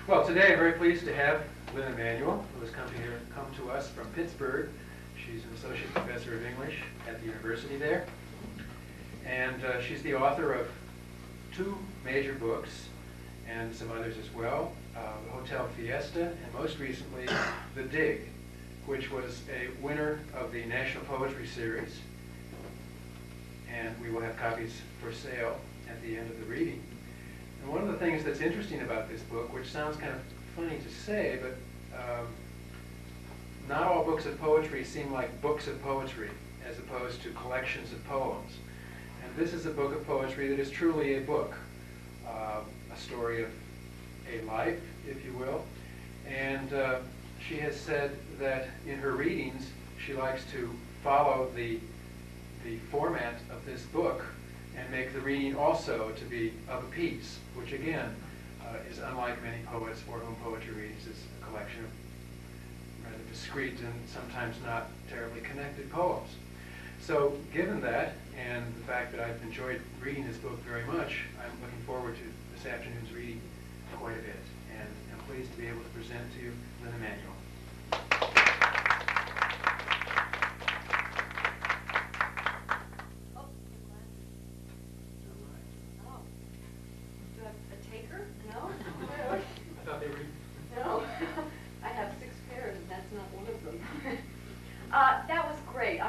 Well, today I'm very pleased to have Lynn Emanuel, who has come to us from Pittsburgh. She's an associate professor of English at the university there. And she's the author of 2 major books and some others as well, Hotel Fiesta, and most recently, The Dig, which was a winner of the National Poetry Series. And we will have copies for sale at the end of the reading. And one of the things that's interesting about this book, which sounds kind of funny to say, but not all books of poetry seem like books of poetry as opposed to collections of poems. And this is a book of poetry that is truly a book, a story of a life, if you will. And she has said that in her readings, she likes to follow the format of this book and make the reading also to be of a piece, which again is unlike many poets for whom poetry readings is a collection of rather discrete and sometimes not terribly connected poems. So given that, and the fact that I've enjoyed reading this book very much, I'm looking forward to this afternoon's reading quite a bit, and I'm pleased to be able to present to you Lynn Emanuel. That was great.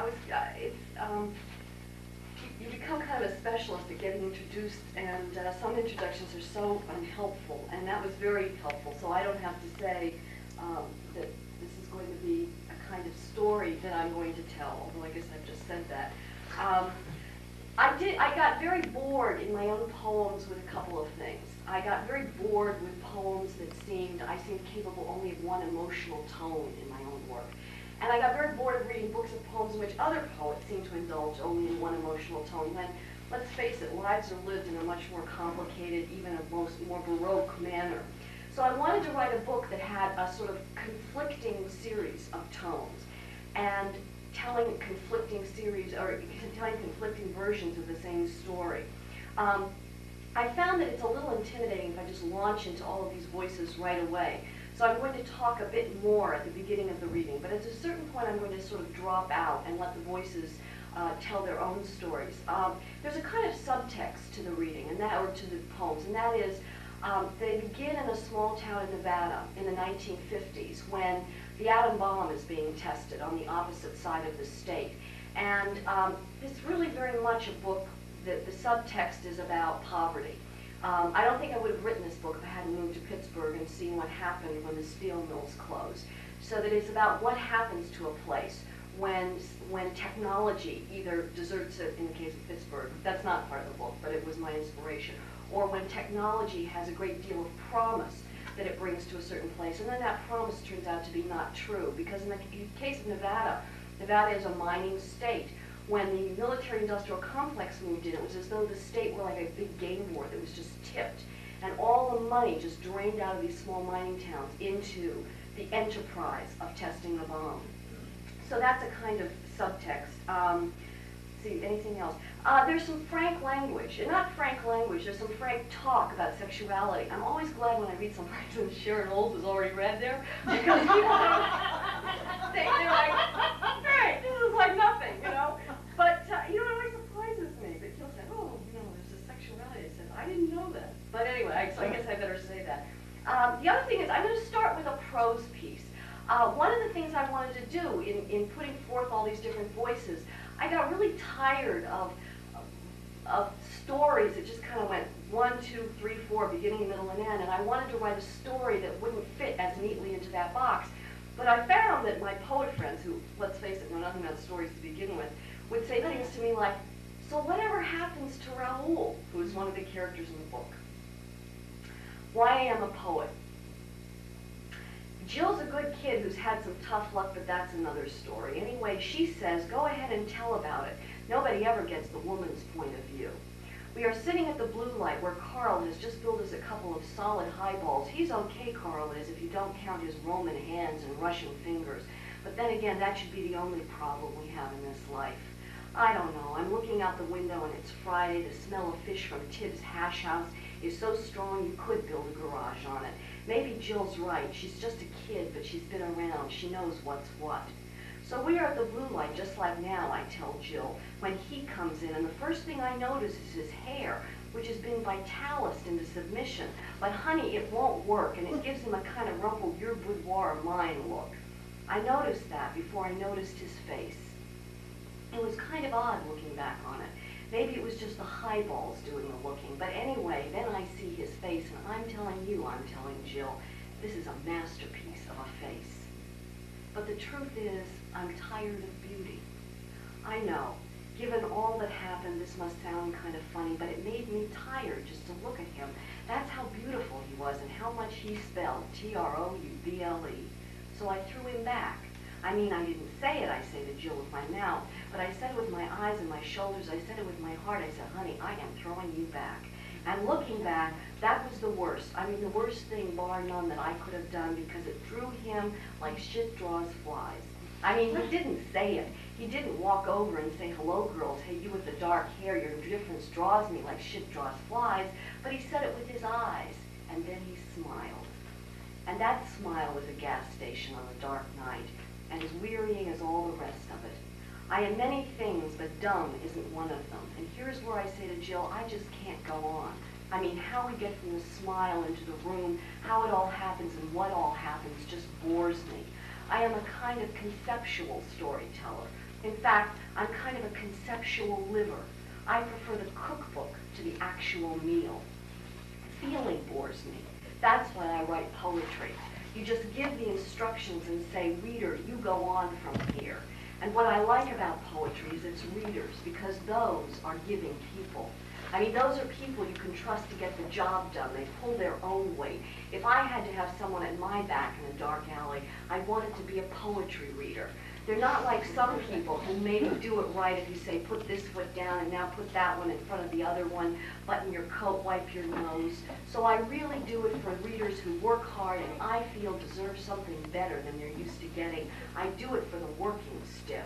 You become kind of a specialist at getting introduced, and some introductions are so unhelpful, and that was very helpful. So I don't have to say that this is going to be a kind of story that I'm going to tell, although I guess I've just said that. I got very bored in my own poems with a couple of things. I got very bored with poems that I seemed capable only of one emotional tone in my own work. And I got very bored of reading books of poems in which other poets seem to indulge only in one emotional tone, when, let's face it, lives are lived in a much more complicated, even a more baroque manner. So I wanted to write a book that had a sort of conflicting series of tones, and telling conflicting versions of the same story. I found that it's a little intimidating if I just launch into all of these voices right away. So I'm going to talk a bit more at the beginning of the reading, but at a certain point I'm going to sort of drop out and let the voices tell their own stories. There's a kind of subtext to the reading, or to the poems, and that is they begin in a small town in Nevada in the 1950s when the atom bomb is being tested on the opposite side of the state. And it's really very much a book that the subtext is about poverty. I don't think I would have written this book if I hadn't moved to Pittsburgh and seen what happened when the steel mills closed. So that it's about what happens to a place when technology either deserts it, in the case of Pittsburgh, that's not part of the book, but it was my inspiration, or when technology has a great deal of promise that it brings to a certain place, and then that promise turns out to be not true. Because in the case of Nevada, Nevada is a mining state. When the military-industrial complex moved in, it was as though the state were like a big game board that was just tipped, and all the money just drained out of these small mining towns into the enterprise of testing the bomb. So that's a kind of subtext. See, anything else? There's some frank language, and not frank language, there's some frank talk about sexuality. I'm always glad when I read something that Sharon Olds has already read there, because people they're like, hey, this is like nothing, you know? But, it always surprises me that he'll say, oh, there's a sexuality. I said, I didn't know that. But anyway, so I guess I better say that. The other thing is, I'm going to start with a prose piece. One of the things I wanted to do in putting forth all these different voices, I got really tired of stories that just kind of went 1, 2, 3, 4, beginning, middle, and end, and I wanted to write a story that wouldn't fit as neatly into that box. But I found that my poet friends, who, let's face it, know nothing about stories to begin with, would say things to me like, so whatever happens to Raoul, who is one of the characters in the book? Why I am a poet. Jill's a good kid who's had some tough luck, but that's another story. Anyway, she says, go ahead and tell about it. Nobody ever gets the woman's point of view. We are sitting at the blue light where Carl has just built us a couple of solid highballs. He's okay, Carl is, if you don't count his Roman hands and Russian fingers. But then again, that should be the only problem we have in this life. I don't know. I'm looking out the window and it's Friday. The smell of fish from Tibbs' hash house is so strong you could build a garage on it. Maybe Jill's right. She's just a kid, but she's been around. She knows what's what. So we are at the blue light just like now, I tell Jill, when he comes in, and the first thing I notice is his hair, which has been vitalised into submission. But honey, it won't work, and it gives him a kind of rumpled your boudoir or mine look. I noticed that before I noticed his face. It was kind of odd looking back on it. Maybe it was just the highballs doing the looking. But anyway, then I see his face, and I'm telling Jill, this is a masterpiece of a face. But the truth is, I'm tired of beauty. I know, given all that happened, this must sound kind of funny, but it made me tired just to look at him. That's how beautiful he was and how much he spelled, Trouble. So I threw him back. I mean, I didn't say it, I say to Jill with my mouth, but I said it with my eyes and my shoulders, I said it with my heart. I said, honey, I am throwing you back. And looking back, that was the worst. I mean, the worst thing, bar none, that I could have done, because it drew him like shit draws flies. I mean, he didn't say it. He didn't walk over and say, hello, girls, hey, you with the dark hair, your difference draws me like shit draws flies, but he said it with his eyes, and then he smiled. And that smile was a gas station on a dark night, and as wearying as all the rest of it. I am many things, but dumb isn't one of them. And here's where I say to Jill, I just can't go on. I mean, how we get from the smile into the room, how it all happens and what all happens just bores me. I am a kind of conceptual storyteller. In fact, I'm kind of a conceptual liver. I prefer the cookbook to the actual meal. Feeling bores me. That's why I write poetry. You just give the instructions and say, reader, you go on from here. And what I like about poetry is its readers, because those are giving people. I mean, those are people you can trust to get the job done. They pull their own weight. If I had to have someone at my back in a dark alley, I'd want it to be a poetry reader. They're not like some people who maybe do it right if you say, put this foot down and now put that one in front of the other one, button your coat, wipe your nose. So I really do it for readers who work hard and I feel deserve something better than they're used to getting. I do it for the working stiff.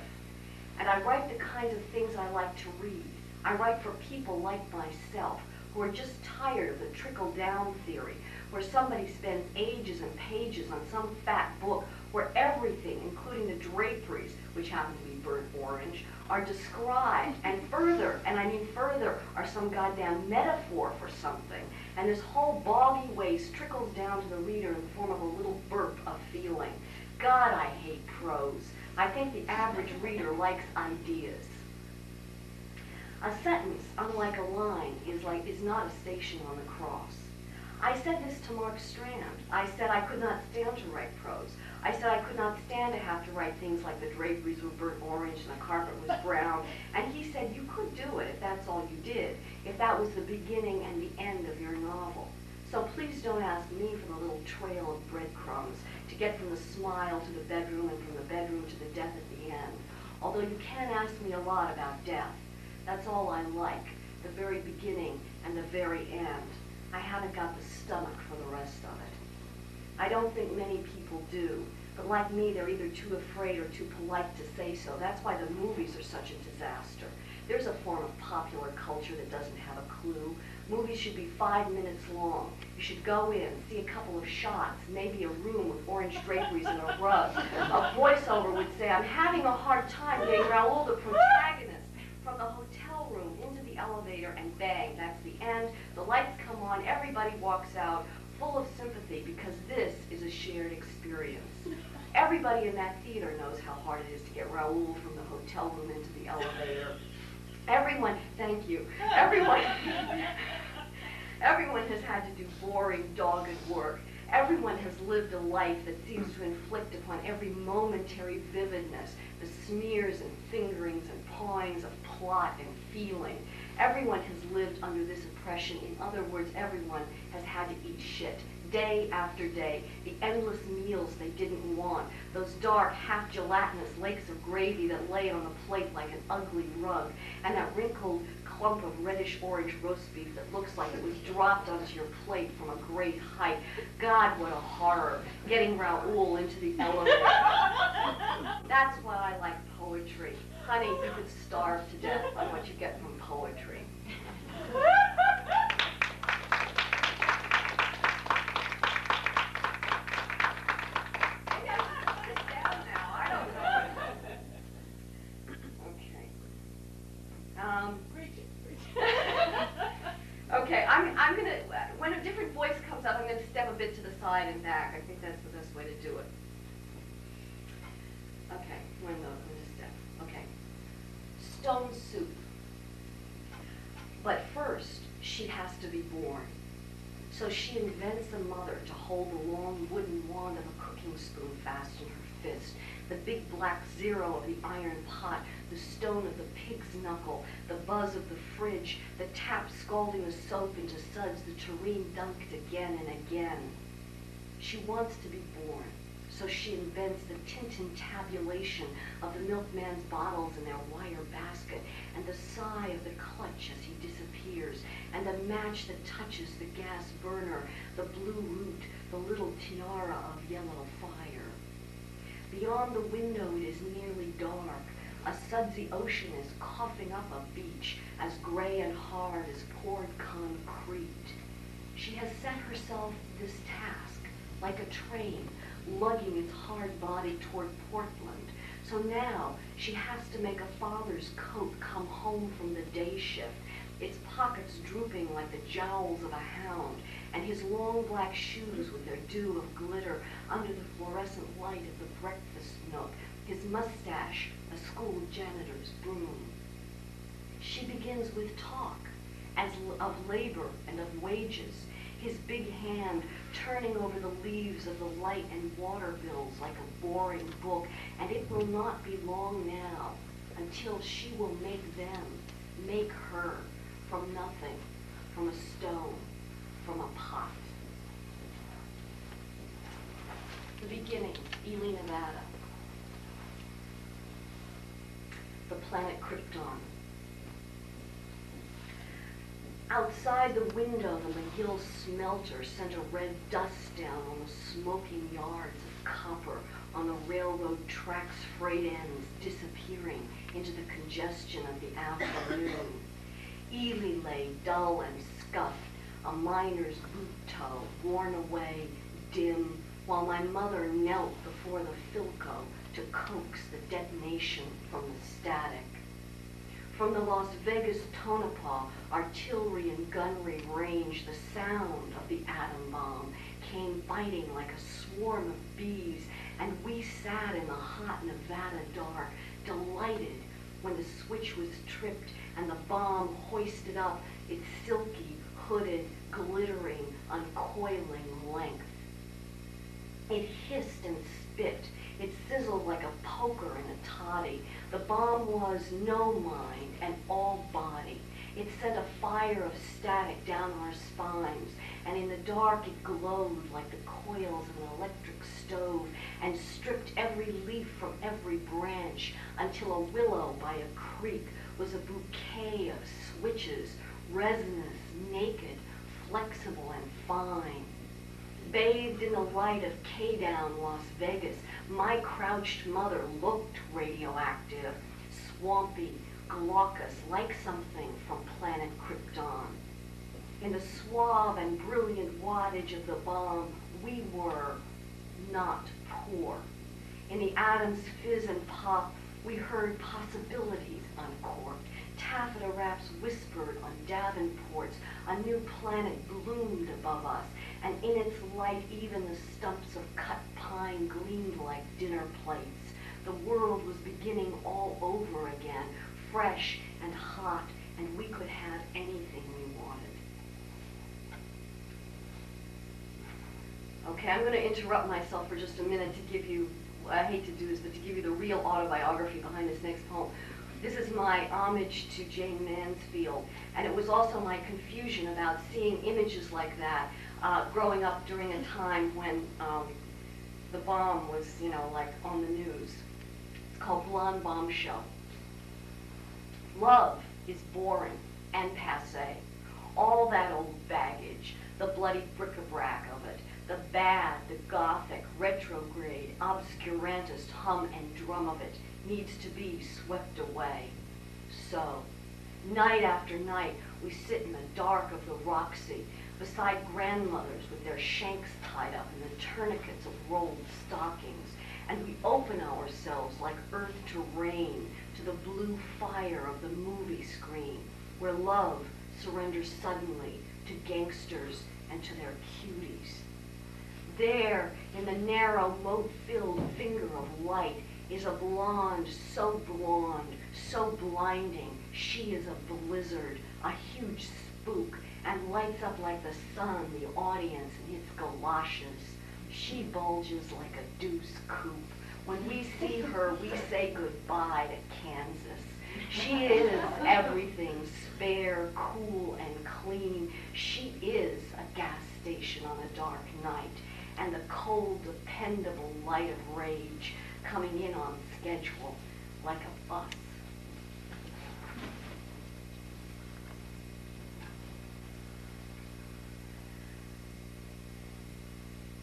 And I write the kinds of things I like to read. I write for people like myself who are just tired of the trickle-down theory, where somebody spends ages and pages on some fat book where everything, including the draperies, which happen to be burnt orange, are described, and further, and I mean further, are some goddamn metaphor for something. And this whole boggy waste trickles down to the reader in the form of a little burp of feeling. God, I hate prose. I think the average reader likes ideas. A sentence, unlike a line, is not a station on the cross. I said this to Mark Strand. I said I could not stand to write prose. I said I could not stand to have to write things like the draperies were burnt orange and the carpet was brown. And he said you could do it if that's all you did, if that was the beginning and the end of your novel. So please don't ask me for the little trail of breadcrumbs to get from the smile to the bedroom and from the bedroom to the death at the end. Although you can ask me a lot about death. That's all I like, the very beginning and the very end. I haven't got the stomach for the rest of it. I don't think many people do, but like me, they're either too afraid or too polite to say so. That's why the movies are such a disaster. There's a form of popular culture that doesn't have a clue. Movies should be 5 minutes long. You should go in, see a couple of shots, maybe a room with orange draperies and a rug. A voiceover would say, I'm having a hard time getting Raoul, the protagonist, from the hotel room into the elevator, and bang, that's the end. The lights come on, everybody walks out full of sympathy because this is a shared experience. Everybody in that theater knows how hard it is to get Raoul from the hotel room into the elevator. Everyone, thank you, everyone has had to do boring, dogged work. Everyone has lived a life that seems to inflict upon every momentary vividness the smears and fingerings and pawings of plot and feeling. Everyone has lived under this oppression. In other words, everyone has had to eat shit day after day. The endless meals they didn't want. Those dark, half-gelatinous lakes of gravy that lay on the plate like an ugly rug. And that wrinkled clump of reddish-orange roast beef that looks like it was dropped onto your plate from a great height. God, what a horror, getting Raoul into the elevator. That's why I like poetry. Honey, you could starve to death on what you get from poetry. Okay, I'm gonna, when a different voice comes up, I'm gonna step a bit to the side and back. I think that's the best way to do it. Okay, when to step. Okay. Stone soup. But first, she has to be born. So she invents a mother to hold the long wooden wand of a cooking spoon fast in her fist, the big black zero of the iron pot, the stone of the pig's knuckle, the buzz of the fridge, the tap scalding the soap into suds, the tureen dunked again and again. She wants to be born, so she invents the tintintabulation of the milkman's bottles in their wire basket, and the sigh of the clutch as he disappears, and the match that touches the gas burner, the blue root, the little tiara of yellow fire. Beyond the window it is nearly dark. A sudsy ocean is coughing up a beach as gray and hard as poured concrete. She has set herself this task, like a train, lugging its hard body toward Portland. So now she has to make a father's coat come home from the day shift, its pockets drooping like the jowls of a hound, and his long black shoes with their dew of glitter under the fluorescent light of the breakfast nook, his mustache a school janitor's broom. She begins with talk, as of labor and of wages, his big hand turning over the leaves of the light and water bills like a boring book, and it will not be long now until she will make them, make her, from nothing, from a stone, from a pot. The beginning, Ely, Nevada. The planet Krypton. Outside the window, the McGill smelter sent a red dust down on the smoking yards of copper on the railroad tracks' freight ends disappearing into the congestion of the afternoon. Ely lay dull and scuffed, a miner's boot toe, worn away, dim, while my mother knelt before the Philco to coax the detonation from the static. From the Las Vegas Tonopah artillery and gunnery range, the sound of the atom bomb came biting like a swarm of bees, and we sat in the hot Nevada dark, delighted when the switch was tripped and the bomb hoisted up its silky, hooded, glittering, uncoiling length. It hissed and spit. It sizzled like a poker in a toddy. The bomb was no mind and all body. It sent a fire of static down our spines, and in the dark it glowed like the coils of an electric stove and stripped every leaf from every branch until a willow by a creek was a bouquet of switches, resinous, naked, flexible, and fine. Bathed in the light of K-Down Las Vegas, my crouched mother looked radioactive, swampy, glaucous, like something from planet Krypton. In the suave and brilliant wattage of the bomb, we were not poor. In the atom's fizz and pop, we heard possibilities uncorked. Taffeta wraps whispered on Davenports. A new planet bloomed above us, and in its light even the stumps of cut pine gleamed like dinner plates. The world was beginning all over again, fresh and hot, and we could have anything we wanted. Okay, I'm going to interrupt myself for just a minute to give you, I hate to do this, but to give you the real autobiography behind this next poem. This is my homage to Jane Mansfield, and it was also my confusion about seeing images like that growing up during a time when the bomb was, like on the news. It's called Blonde Bombshell. Love is boring. and passé. All that old baggage, the bloody bric-a-brac of it, the bad, the gothic, retrograde, obscurantist hum and drum of it needs to be swept away. So, night after night, we sit in the dark of the Roxy, beside grandmothers with their shanks tied up in the tourniquets of rolled stockings, and we open ourselves like earth to rain to the blue fire of the movie screen, where love surrenders suddenly to gangsters and to their cuties. There, in the narrow, mote-filled finger of light, is a blonde, so blinding, she is a blizzard, a huge spook, and lights up like the sun the audience in its galoshes. She bulges like a deuce coupe. When we see her, we say goodbye to Kansas. She is everything spare, cool, and clean. She is a gas station on a dark night, and the cold, dependable light of rage coming in on schedule like a bus.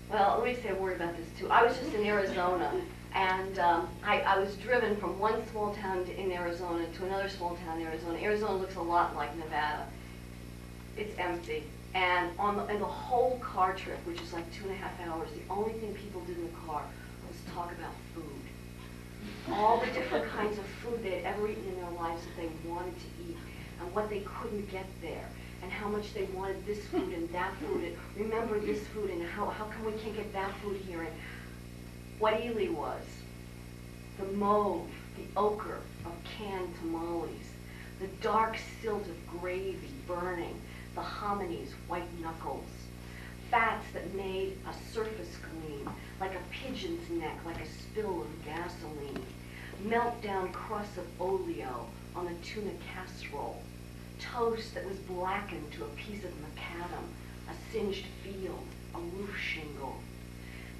Well, let me say a word about this too. I was just in Arizona, and I was driven from one small town in Arizona to another small town in Arizona. Arizona looks a lot like Nevada. It's empty. And in the whole car trip, which is like 2.5 hours, the only thing people did in the car was talk about food. All the different kinds of food they had ever eaten in their lives that they wanted to eat, and what they couldn't get there, and how much they wanted this food and that food, and remember this food, and how come we can't get that food here, and what Ely was. The mauve, the ochre of canned tamales, the dark silt of gravy burning, the homony's white knuckles, fats that made a surface gleam, like a pigeon's neck, like a spill of gasoline, melt-down crusts of oleo on a tuna casserole, toast that was blackened to a piece of macadam, a singed field, a roof shingle,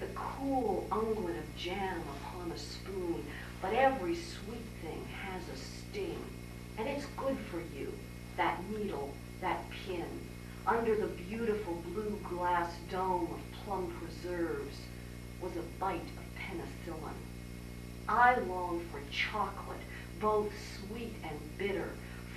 the cool unguent of jam upon a spoon, but every sweet thing has a sting, and it's good for you, that needle, that pin, under the beautiful blue glass dome of plum preserves was a bite of penicillin. I long for chocolate, both sweet and bitter,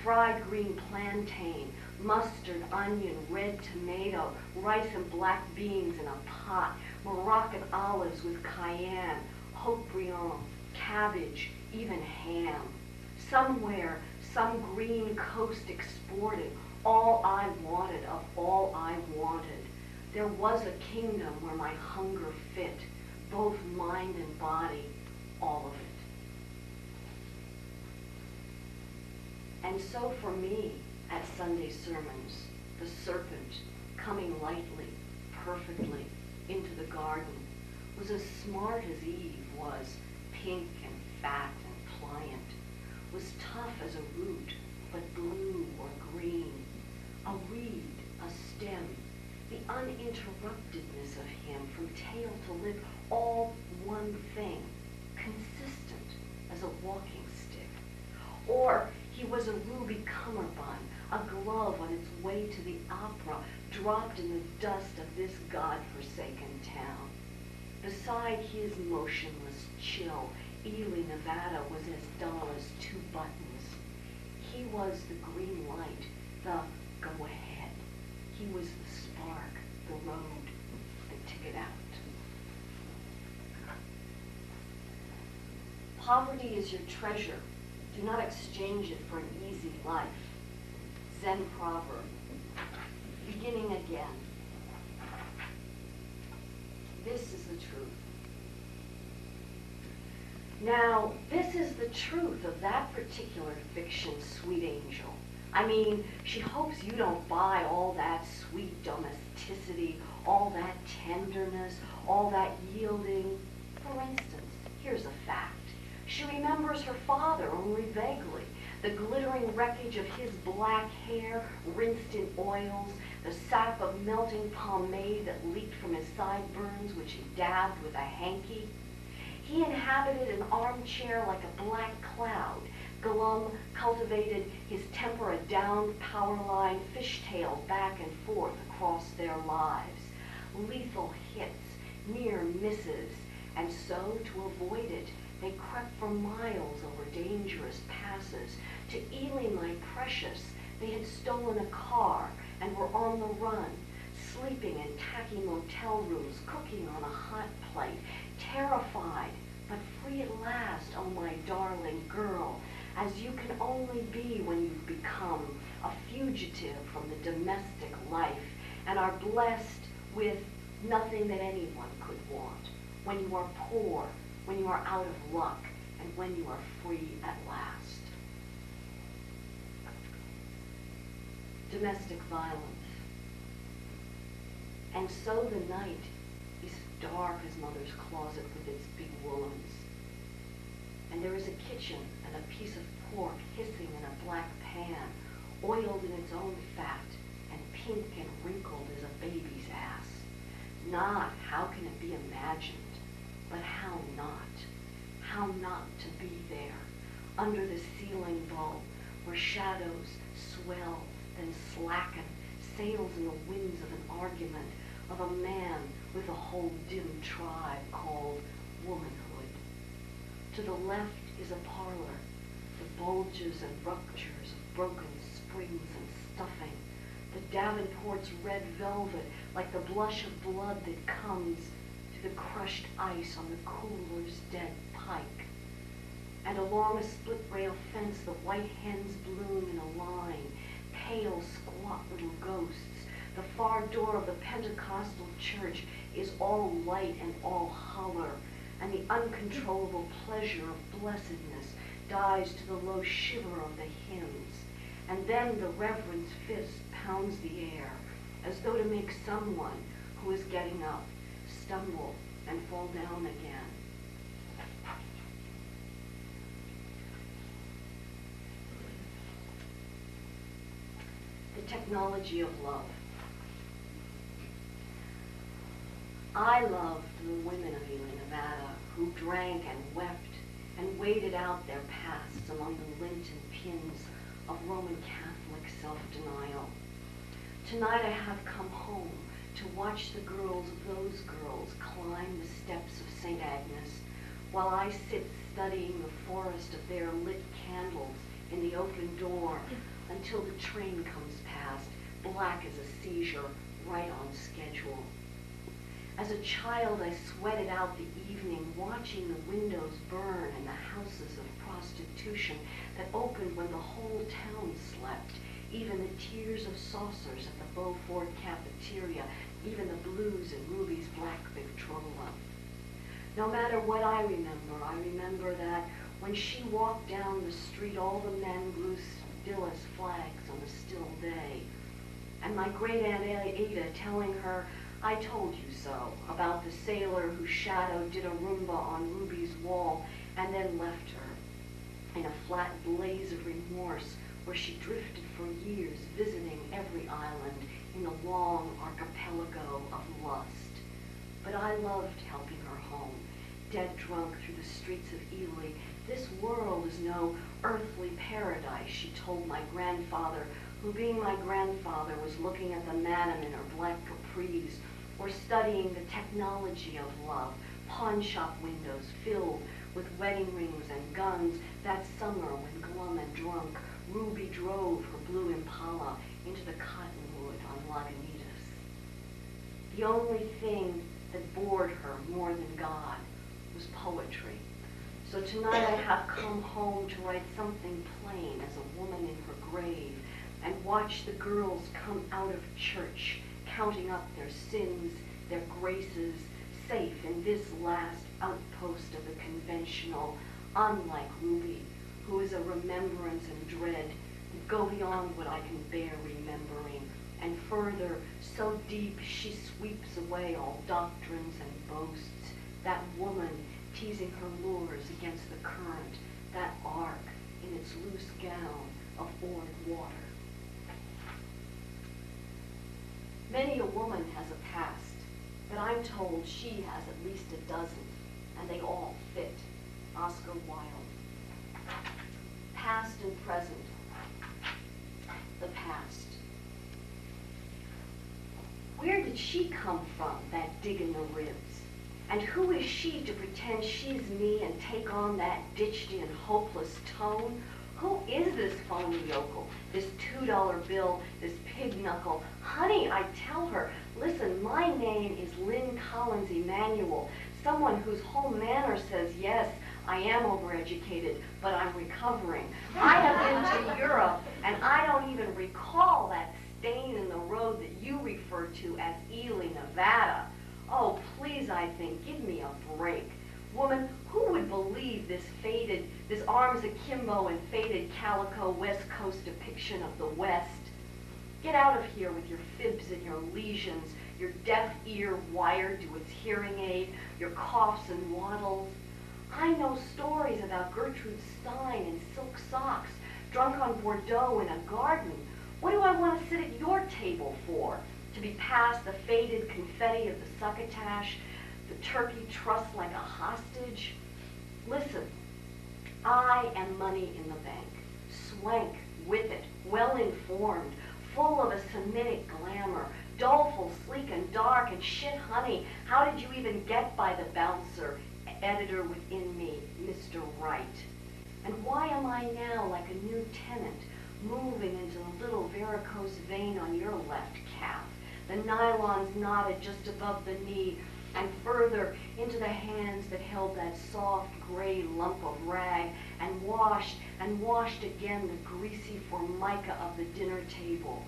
fried green plantain, mustard, onion, red tomato, rice and black beans in a pot, Moroccan olives with cayenne, haut-briand, cabbage, even ham. Somewhere, some green coast exported all I wanted of all I wanted. There was a kingdom where my hunger fit, both mind and body, all of it. And so for me, at Sunday sermons, the serpent coming lightly, perfectly into the garden was as smart as Eve was, pink and fat and pliant, was tough as a root, but blue or green, a reed, a stem, the uninterruptedness of him from tail to lip, all one thing, consistent as a walking stick. Or he was a ruby cummerbund, a glove on its way to the opera, dropped in the dust of this God-forsaken town. Beside his motionless chill, Ely, Nevada was as dull as 2 buttons. He was the green light, the go ahead. He was the spark, the road, the ticket out. Poverty is your treasure. Do not exchange it for an easy life. Zen proverb. Beginning again. This is the truth. Now, this is the truth of that particular fiction, Sweet Angel. I mean, she hopes you don't buy all that sweet domesticity, all that tenderness, all that yielding. For instance, here's a fact. She remembers her father only vaguely, the glittering wreckage of his black hair rinsed in oils, the sap of melting pomade that leaked from his sideburns, which he dabbed with a hanky. He inhabited an armchair like a black cloud, Glum cultivated his temper a downed power line fishtail back and forth across their lives. Lethal hits, near misses, and so to avoid it, they crept for miles over dangerous passes. To Ealing, my precious, they had stolen a car and were on the run, sleeping in tacky motel rooms, cooking on a hot plate, terrified, but free at last, oh my darling girl, as you can only be when you've become a fugitive from the domestic life and are blessed with nothing that anyone could want, when you are poor, when you are out of luck, and when you are free at last. Domestic violence. And so the night is dark as mother's closet with its big woolens. And there is a kitchen and a piece of pork hissing in a black pan, oiled in its own fat, and pink and wrinkled as a baby's ass. Not how can it be imagined, but how not? How not to be there, under the ceiling bulb, where shadows swell, then slacken, sails in the winds of an argument of a man with a whole dim tribe called womanhood. To the left is a parlor, the bulges and ruptures of broken springs and stuffing, the Davenport's red velvet like the blush of blood that comes through the crushed ice on the cooler's dead pike. And along a split-rail fence the white hens bloom in a line, pale, squat little ghosts. The far door of the Pentecostal church is all light and all holler, and the uncontrollable pleasure of blessedness dies to the low shiver of the hymns. And then the reverend's fist pounds the air, as though to make someone who is getting up stumble and fall down again. The technology of love. I loved the women of Ely, Nevada, who drank and wept and waited out their pasts among the lint and pins of Roman Catholic self-denial. Tonight I have come home to watch the girls of those girls climb the steps of St. Agnes, while I sit studying the forest of their lit candles in the open door until the train comes past, black as a seizure, right on schedule. As a child, I sweated out the evening watching the windows burn in the houses of prostitution that opened when the whole town slept, even the tiers of saucers at the Beaufort cafeteria, even the blues in Ruby's black Victrola. No matter what I remember that when she walked down the street, all the men blew still as flags on a still day. And my great Aunt Ada telling her, "I told you so," about the sailor whose shadow did a Roomba on Ruby's wall and then left her in a flat blaze of remorse where she drifted for years, visiting every island in the long archipelago of lust. But I loved helping her home, dead drunk through the streets of Ely. This world is no earthly paradise, she told my grandfather, who, being my grandfather, was looking at the madam in her black capris, or studying the technology of love, pawn shop windows filled with wedding rings and guns that summer when, glum and drunk, Ruby drove her blue Impala into the cottonwood on Lagunitas. The only thing that bored her more than God was poetry. So tonight I have come home to write something plain as a woman in her grave and watch the girls come out of church, counting up their sins, their graces, safe in this last outpost of the conventional, unlike Ruby, who is a remembrance and dread that go beyond what I can bear remembering, and further, so deep she sweeps away all doctrines and boasts, that woman teasing her lures against the current, that ark in its loose gown of oared water. Many a woman has a past, but I'm told she has at least a dozen, and they all fit. Oscar Wilde. past and present. The past. Where did she come from, that dig in the ribs? And who is she to pretend she's me and take on that ditched in hopeless tone? Who is this phony yokel, this $2 bill, this pig knuckle? Honey, I tell her, listen, my name is Lynn Emanuel, someone whose whole manner says, yes, I am overeducated, but I'm recovering. I have been to Europe, and I don't even recall that stain in the road that you refer to as Ely, Nevada. Oh, please, I think, give me a break. Woman, who would believe this arms akimbo and faded calico West Coast depiction of the West? Get out of here with your fibs and your lesions, your deaf ear wired to its hearing aid, your coughs and waddles. I know stories about Gertrude Stein in silk socks, drunk on Bordeaux in a garden. What do I want to sit at your table for? To be passed the faded confetti of the succotash, the turkey trussed like a hostage? Listen, I am money in the bank, swank with it, well-informed, full of a Semitic glamour, doleful, sleek and dark, and shit, honey, how did you even get by the bouncer, editor within me, Mr. Right? And why am I now like a new tenant, moving into the little varicose vein on your left calf, the nylons knotted just above the knee, and further into the hands that held that soft gray lump of rag, and washed again the greasy formica of the dinner table?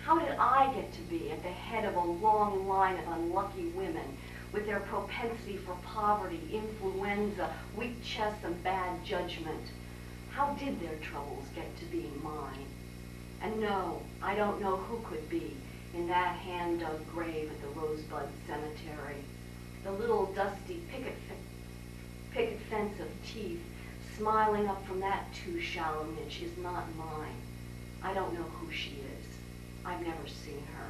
How did I get to be at the head of a long line of unlucky women with their propensity for poverty, influenza, weak chests, and bad judgment? How did their troubles get to be mine? And no, I don't know who could be in that hand-dug grave at the Rosebud Cemetery. The little dusty picket fence of teeth smiling up from that too shallow niche is not mine. I don't know who she is. I've never seen her.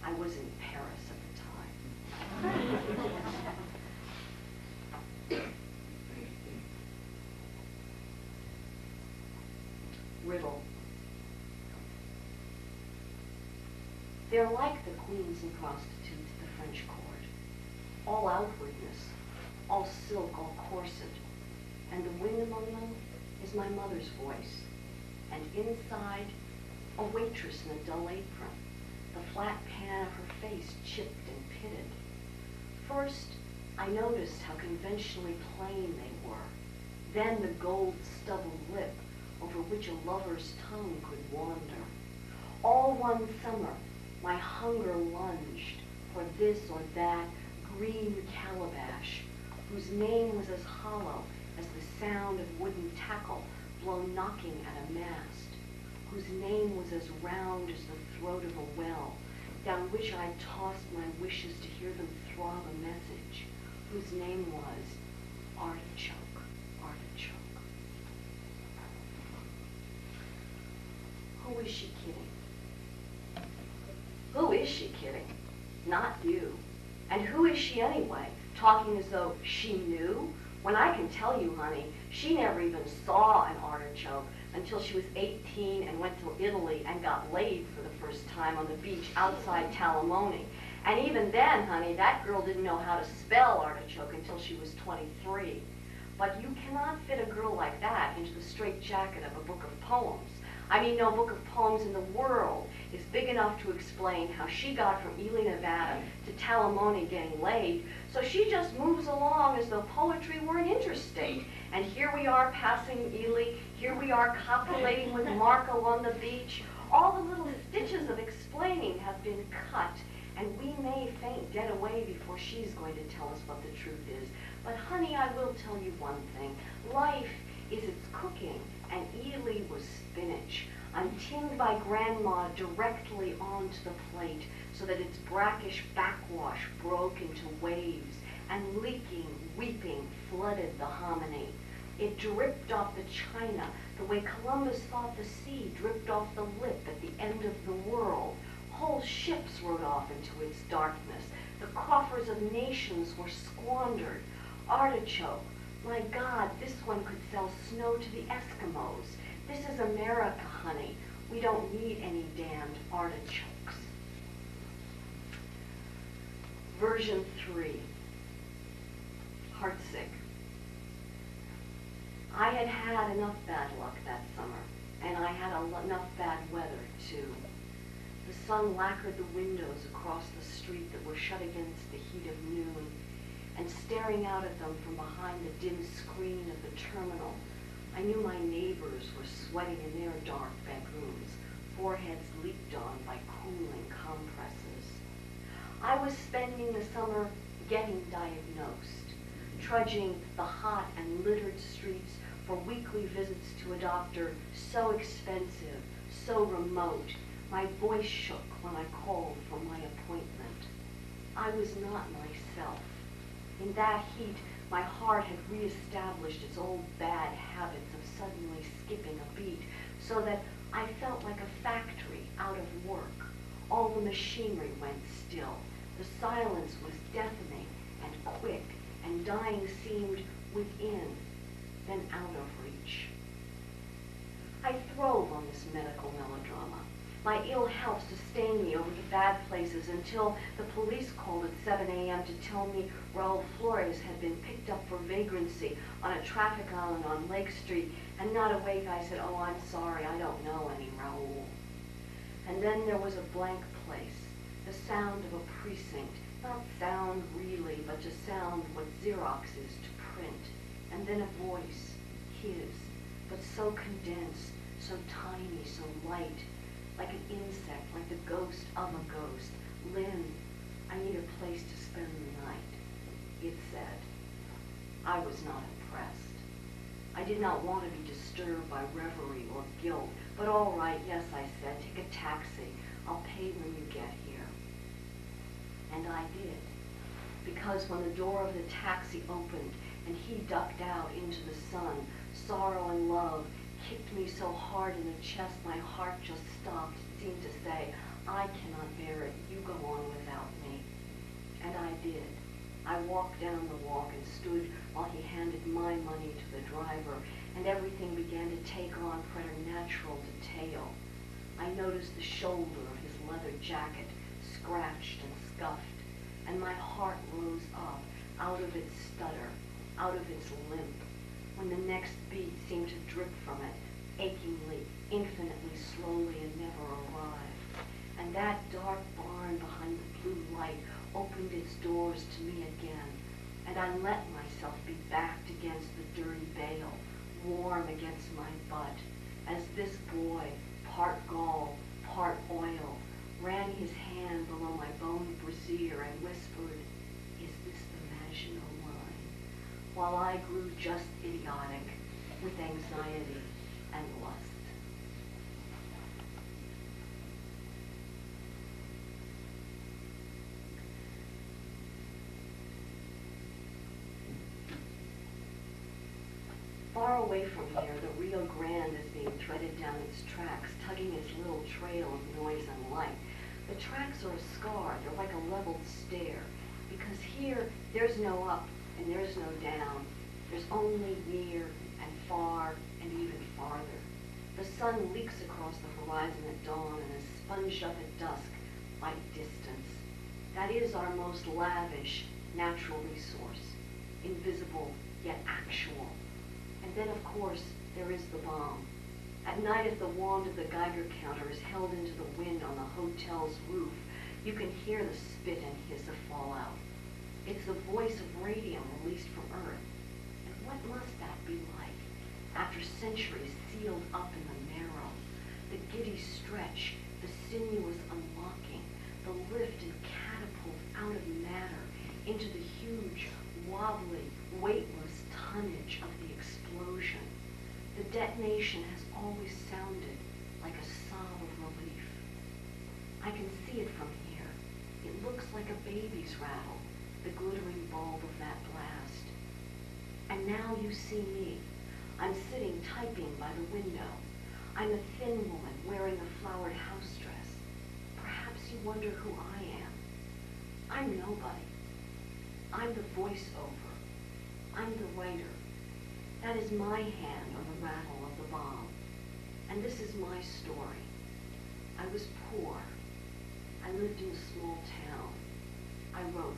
I was in Paris at the time. Riddle. They're like the queens and prostitutes at the French court. All outwardness, all silk, all corset. And the wind among them is my mother's voice. And inside, a waitress in a dull apron, the flat pan of her face chipped and pitted. First, I noticed how conventionally plain they were. Then the gold stubbled lip over which a lover's tongue could wander. All one summer, my hunger lunged for this or that green calabash, whose name was as hollow as the sound of wooden tackle blown knocking at a mast, whose name was as round as the throat of a well, down which I tossed my wishes to hear them throb a message, whose name was Artichoke, Artichoke. Who is she kidding? Who is she kidding? Not you. And who is she anyway, talking as though she knew? When I can tell you, honey, she never even saw an artichoke until she was 18 and went to Italy and got laid for the first time on the beach outside Talamoni. And even then, honey, that girl didn't know how to spell artichoke until she was 23. But you cannot fit a girl like that into the straitjacket of a book of poems. I mean, no book of poems in the world is big enough to explain how she got from Ely, Nevada to Talamoni getting laid, so she just moves along as though poetry were an interstate. And here we are passing Ely, here we are copulating with Marco on the beach. All the little stitches of explaining have been cut, and we may faint dead away before she's going to tell us what the truth is. But honey, I will tell you one thing. Life is its cooking, and Ely was spinach, untinned by Grandma directly onto the plate so that its brackish backwash broke into waves and leaking, weeping, flooded the hominy. It dripped off the china the way Columbus thought the sea dripped off the lip at the end of the world. Whole ships rode off into its darkness. The coffers of nations were squandered. Artichoke, My God, this one could sell snow to the Eskimos. This is America, honey. We don't need any damned artichokes. Version 3. Heartsick. I had had enough bad luck that summer, and I had enough bad weather, too. The sun lacquered the windows across the street that were shut against the heat of noon, and staring out at them from behind the dim screen of the terminal, I knew my neighbors were sweating in their dark bedrooms, foreheads leaked on by cooling compresses. I was spending the summer getting diagnosed, trudging the hot and littered streets for weekly visits to a doctor so expensive, so remote, my voice shook when I called for my appointment. I was not myself. In that heat, my heart had reestablished its old bad habits of suddenly skipping a beat, so that I felt like a factory out of work. All the machinery went still. The silence was deafening and quick, and dying seemed within, then out of reach. I throve on this medical melodrama. My ill health sustained me over the bad places until the police called at 7 a.m. to tell me Raul Flores had been picked up for vagrancy on a traffic island on Lake Street, and not awake I said, "Oh, I'm sorry, I don't know any Raul." And then there was a blank place, the sound of a precinct, not sound really, but just sound what Xerox is to print, and then a voice, his, but so condensed, so tiny, so light, like an insect, like the ghost of a ghost. "Lynn, I need a place to spend the night," it said. I was not impressed. I did not want to be disturbed by reverie or guilt, but all right, yes, I said, take a taxi. I'll pay when you get here. And I did, because when the door of the taxi opened and he ducked out into the sun, sorrow and love kicked me so hard in the chest my heart just stopped. It seemed to say, "I cannot bear it. You go on without me." And I did. I walked down the walk and stood while he handed my money to the driver, and everything began to take on preternatural detail. I noticed the shoulder of his leather jacket, scratched and scuffed, and my heart rose up out of its stutter, out of its limp, when the next beat seemed to drip from it, achingly, infinitely slowly, and never arrived. And that dark barn behind the blue light opened its doors to me again, and I let myself be backed against the dirty bale, warm against my butt, as this boy, part gall, part oil, ran his hand below my bony brassiere and whispered, "Is this the Maginot Line?" while I grew just idiotic with anxiety and lust. Far away from here, the Rio Grande is being threaded down its tracks, tugging its little trail of noise and light. The tracks are a scar. They're like a leveled stair, because here there's no up and there's no down. There's only near and far and even farther. The sun leaks across the horizon at dawn and is sponged up at dusk by distance. That is our most lavish natural resource, invisible yet actual. And then, of course, there is the bomb. At night, as the wand of the Geiger counter is held into the wind on the hotel's roof, you can hear the spit and hiss of fallout. It's the voice of radium released from Earth. And what must that be like, after centuries sealed up in the marrow? The giddy stretch, the sinuous unlocking, the lift and catapult out of matter into the huge, wobbly, weightless tonnage of the explosion. The detonation has always sounded like a sob of relief. I can see it from here. It looks like a baby's rattle, the glittering bulb of that blast. And now you see me. I'm sitting typing by the window. I'm a thin woman wearing a flowered house dress. Perhaps you wonder who I am. I'm nobody. I'm the voiceover. I'm the writer, That is my hand on the rattle of the bomb. And this is my story. I was poor. I lived in a small town. I wrote.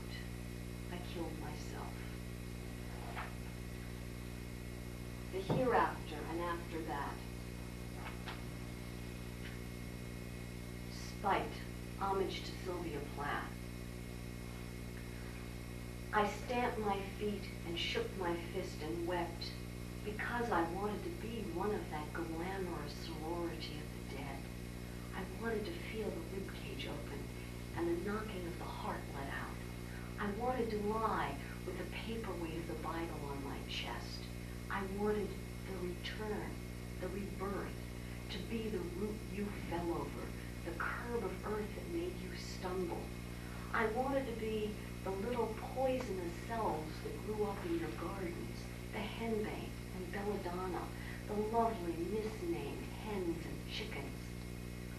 I killed myself. The hereafter and after that. Spite, homage to Sylvia Plath. I stamped my feet and shook my fist and wept because I wanted to be one of that glamorous sorority of the dead. I wanted to feel the ribcage open and the knocking of the heart let out. I wanted to lie with the paperweight of the Bible on my chest. I wanted the return, the rebirth, to be the root you fell over, the curb of earth that made you stumble. I wanted to be the little poisonous selves that grew up in your gardens, the henbane and belladonna, the lovely misnamed hens and chickens.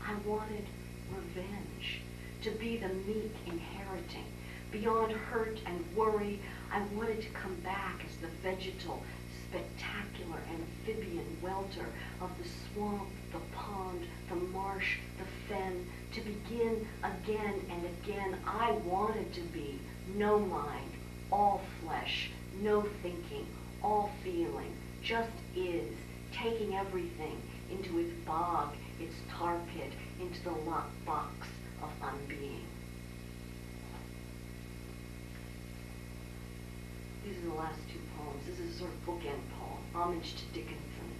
I wanted revenge, to be the meek inheriting. Beyond hurt and worry, I wanted to come back as the vegetal, spectacular amphibian welter of the swamp, the pond, the marsh, the fen, to begin again and again. I wanted to be no mind, all flesh, no thinking, all feeling, just is, taking everything into its bog, its tar pit, into the locked box of unbeing. These are the last two poems. This is a sort of bookend poem, homage to Dickinson.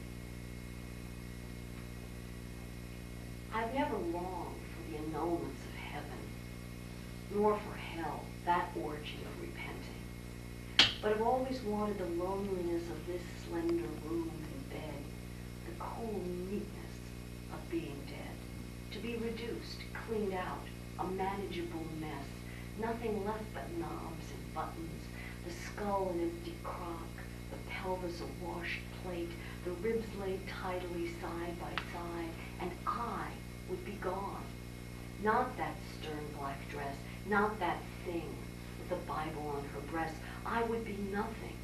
I've never longed for the annulments of heaven, nor for hell, that orgy of repenting. But I've always wanted the loneliness of this slender room and bed, the cool neatness of being dead, to be reduced, cleaned out, a manageable mess, nothing left but knobs and buttons, the skull an empty crock, the pelvis a washed plate, the ribs laid tidily side by side, and I would be gone. Not that stern black dress, not that thing with the Bible on her breast. I would be nothing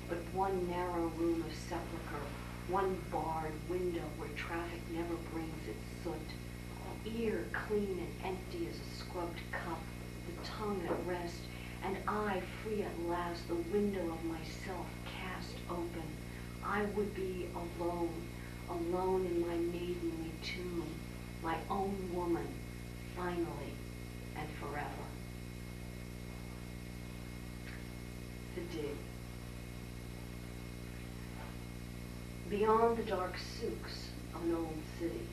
but one narrow room of sepulchre, one barred window where traffic never brings its soot, ear clean and empty as a scrubbed cup, the tongue at rest, and I free at last, the window of myself cast open. I would be alone, alone in my maidenly tomb, my own woman, finally and forever. The dig. Beyond the dark souks of an old city,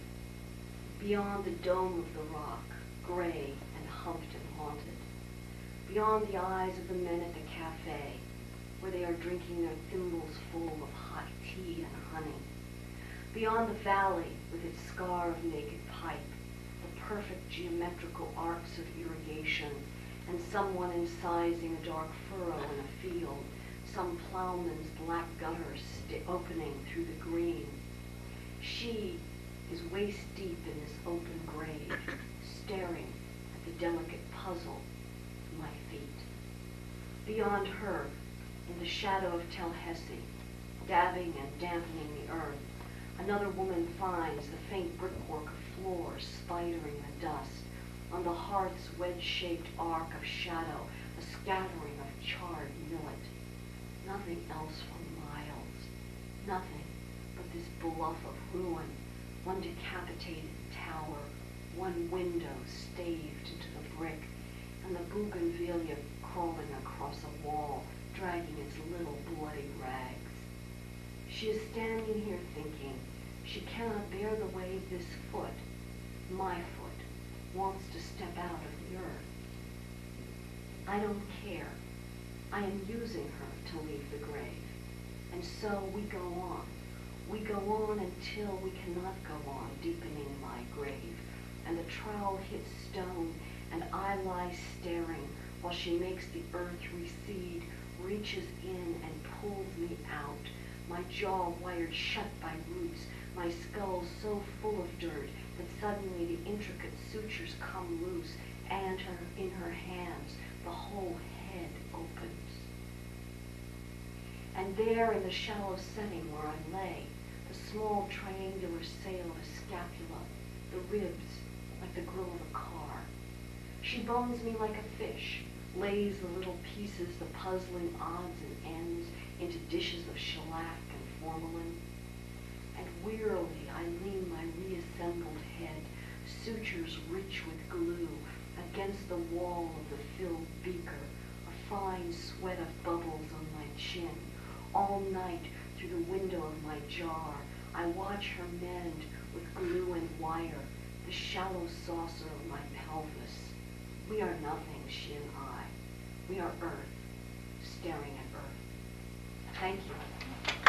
beyond the dome of the rock, gray and humped and haunted, beyond the eyes of the men at the cafe, where they are drinking their thimbles full of hot tea and honey, beyond the valley with its scar of naked pipe, the perfect geometrical arcs of irrigation, and someone incising a dark furrow in a field, some plowman's black gutters opening through the green. She is waist deep in this open grave, staring at the delicate puzzle at my feet. Beyond her, in the shadow of Tallahassee, dabbing and dampening the earth, another woman finds the faint brickwork of floor spidering the dust, on the hearth's wedge-shaped arc of shadow, a scattering of charred millet. Nothing else for miles, nothing but this bluff of ruin, one decapitated tower, one window staved into the brick, and the bougainvillea crawling across a wall, dragging its little bloody rags. She is standing here thinking she cannot bear the way this foot, my foot, wants to step out of the earth. I don't care. I am using her to leave the grave. And so we go on. We go on until we cannot go on, deepening my grave. And the trowel hits stone, and I lie staring while she makes the earth recede, reaches in and pulls me out, my jaw wired shut by roots, my skull so full of dirt that suddenly the intricate sutures come loose, and in her hands the whole head opens. And there in the shallow setting where I lay, the small triangular sail of a scapula, the ribs like the grill of a car. She bones me like a fish, lays the little pieces, the puzzling odds and ends, into dishes of shellac and formalin. And wearily I lean my reassembled head, sutures rich with glue, against the wall of the filled beaker, a fine sweat of bubbles on my chin. All night through the window of my jar, I watch her mend with glue and wire the shallow saucer of my pelvis. We are nothing, she and I. We are earth, staring at earth. Thank you.